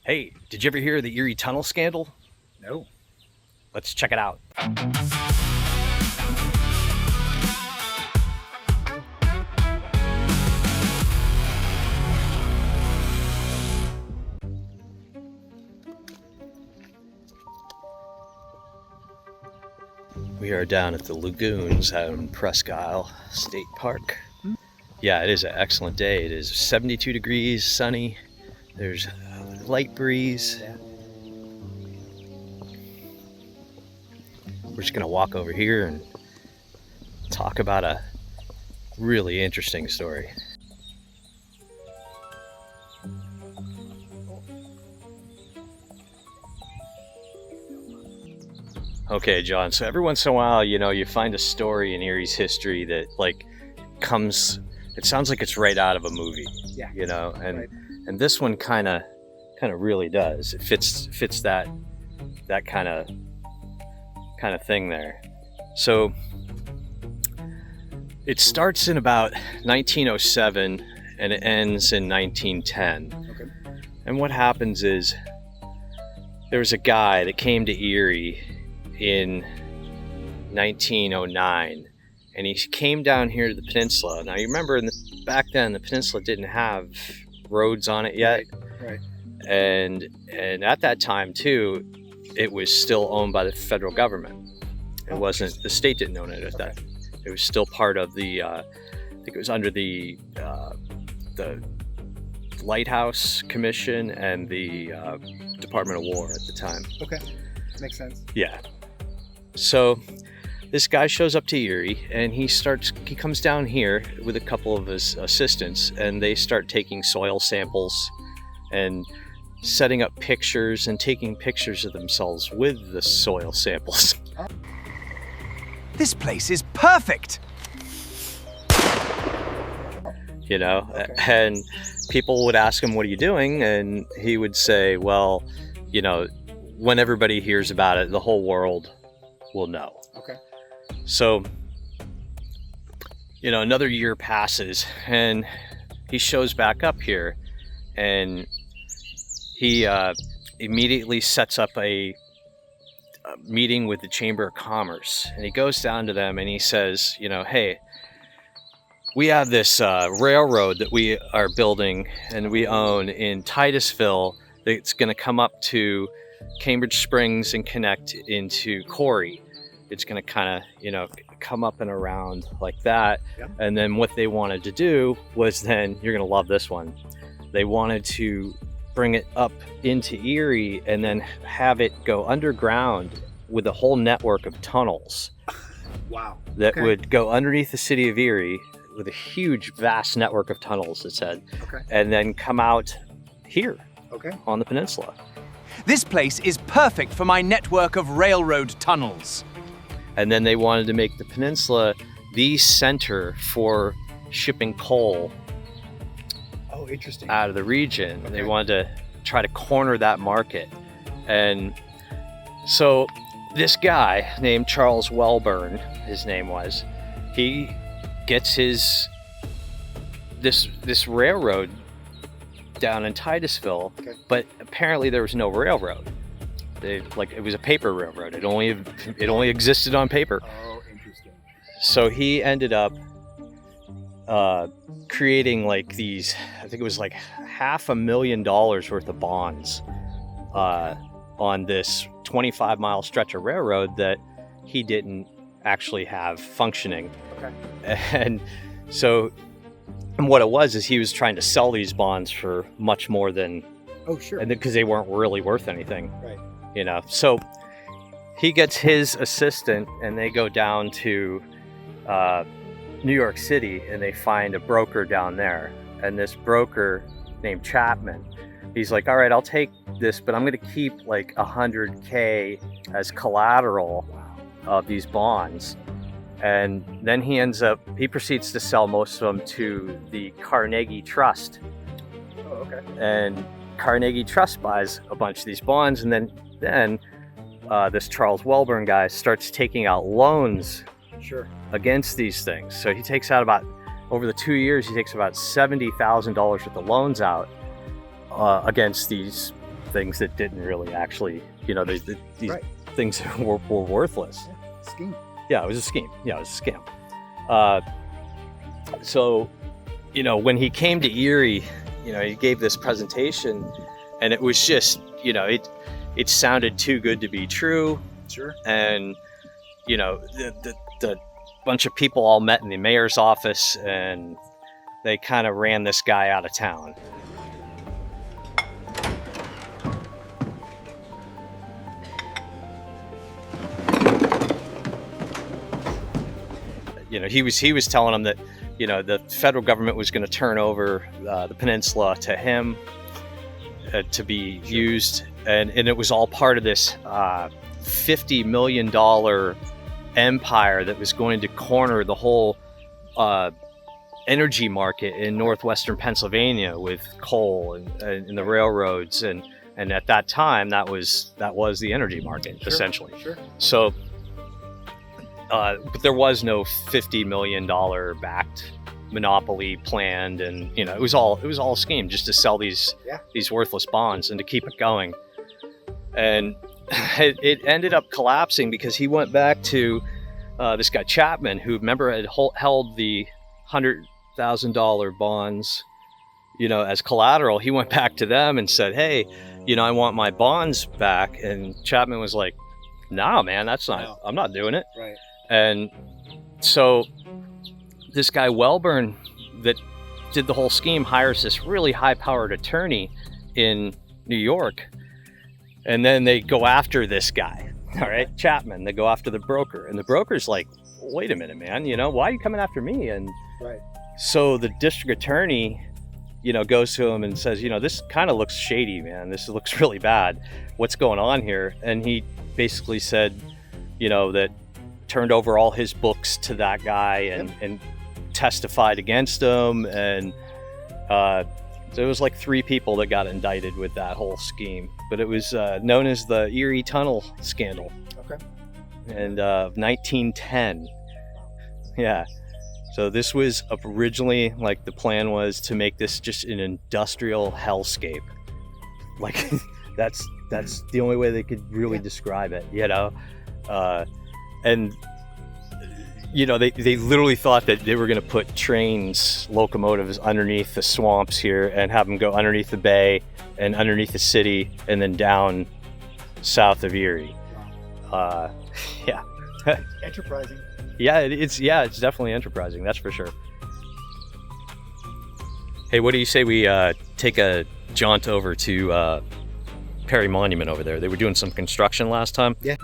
Hey, did you ever hear the Erie tunnel scandal? No. Let's check it out. We are down at the lagoons out in Presque Isle State Park. Yeah, it is an excellent day. It is 72 degrees, sunny. There's a light breeze. We're just gonna walk over here and talk about a really interesting story. Okay, John, so every once in a while, you find a story in Erie's history that it sounds like it's right out of a movie. Yeah. And Right. and this one kind of really does. It fits that kind of thing there. So it starts in about 1907 and it ends in 1910. Okay. And what happens is there was a guy that came to Erie in 1909, and he came down here to the peninsula. Now you remember back then the peninsula didn't have roads on it yet. Right. And at that time too, it was still owned by the federal government. It wasn't, the state didn't own it at that. It was still part of the I think it was under the Lighthouse Commission and the Department of War at the time. Okay. Makes sense. Yeah. So this guy shows up to Erie and he comes down here with a couple of his assistants, and they start taking soil samples and setting up pictures and taking pictures of themselves with the soil samples. This place is perfect! Okay. And people would ask him, "What are you doing?" And he would say, "Well, when everybody hears about it, the whole world will know." Okay. So, another year passes and he shows back up here, and he immediately sets up a meeting with the Chamber of Commerce, and he goes down to them and he says, "Hey, we have this railroad that we are building and we own in Titusville that's going to come up to Cambridge Springs and connect into Corey. It's going to kind of, come up and around like that." Yep. And then what they wanted to do was then, you're going to love this one, they wanted to bring it up into Erie and then have it go underground with a whole network of tunnels Wow. that Okay. would go underneath the city of Erie with a huge, vast network of tunnels, it said, Okay. and then come out here Okay. on the peninsula. This place is perfect for my network of railroad tunnels. And then they wanted to make the peninsula the center for shipping coal Oh, interesting. out of the region. Okay. They wanted to try to corner that market. And so this guy named Charles Wellburn, his name was, he gets this railroad down in Titusville, Okay. but apparently there was no railroad. It was a paper railroad. It only existed on paper. Oh, interesting. So he ended up creating these, I think it was $500,000 worth of bonds on this 25-mile stretch of railroad that he didn't actually have functioning. Okay. And so what it was is he was trying to sell these bonds for much more than, Oh, sure. and because they weren't really worth anything. Right. So he gets his assistant and they go down to New York City and they find a broker down there. And this broker named Chapman, he's like, "All right, I'll take this, but I'm going to keep $100K as collateral Wow. of these bonds." And then he proceeds to sell most of them to the Carnegie Trust. Oh, okay. And Carnegie Trust buys a bunch of these bonds, and then this Charles Wellburn guy starts taking out loans Sure. against these things. So he takes out over the 2 years, he takes about $70,000 worth of loans out against these things that didn't really actually, you know, these Right. things were worthless. Yeah. Scheme. Yeah, it was a scheme. Yeah, it was a scam. So, you know, when he came to Erie, you know, he gave this presentation, and it was just, you know, it sounded too good to be true. Sure. And, you know, the bunch of people all met in the mayor's office, and they kind of ran this guy out of town. You know, he was telling them that, you know, the federal government was going to turn over the peninsula to him to be used, and it was all part of this $50 million empire that was going to corner the whole energy market in northwestern Pennsylvania with coal and the railroads, and at that time that was the energy market. Sure. Essentially. Sure. So but there was no $50 million backed monopoly planned, and you know, it was all a scheme just to sell these worthless bonds and to keep it going. And it ended up collapsing because he went back to this guy Chapman, who, remember, had held the $100,000 bonds, you know, as collateral. He went back to them and said, "Hey, you know, I want my bonds back." And Chapman was like, "Nah, man, that's not. No. I'm not doing it." Right. And so this guy Wellburn that did the whole scheme hires this really high-powered attorney in New York, and then they go after this guy, all right, Chapman. They go after the broker, and the broker's like, "Wait a minute, man, you know, why are you coming after me?" And Right. so the district attorney, you know, goes to him and says, "You know, this kind of looks shady, man. This looks really bad. What's going on here?" And he basically said, you know, that turned over all his books to that guy and testified against him. And so it was like 3 people that got indicted with that whole scheme. But it was known as the Erie Tunnel Scandal. Okay. And 1910. Yeah. So this was originally, like, the plan was to make this just an industrial hellscape. Like, that's the only way they could really describe it, you know? And, you know, they literally thought that they were going to put trains, locomotives underneath the swamps here and have them go underneath the bay and underneath the city and then down south of Erie. Yeah. Enterprising. Yeah, it's definitely enterprising, that's for sure. Hey, what do you say we take a jaunt over to Perry Monument over there? They were doing some construction last time. Yeah.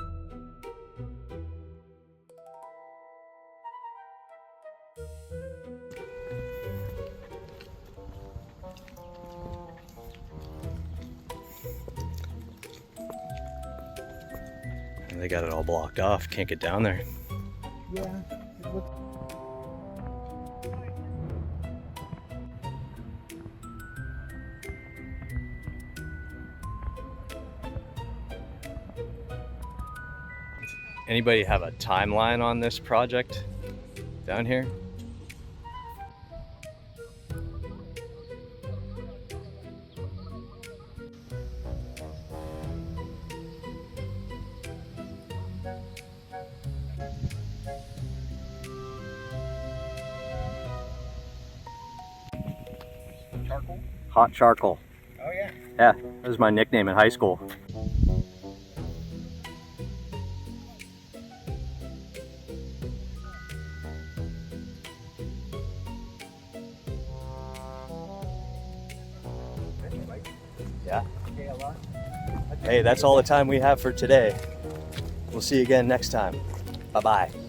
And they got it all blocked off. Can't get down there. Yeah. It looks... Anybody have a timeline on this project down here? Charcoal? Hot charcoal. Oh, yeah. Yeah, that was my nickname in high school. Yeah. Hey, that's all the time we have for today. We'll see you again next time. Bye-bye.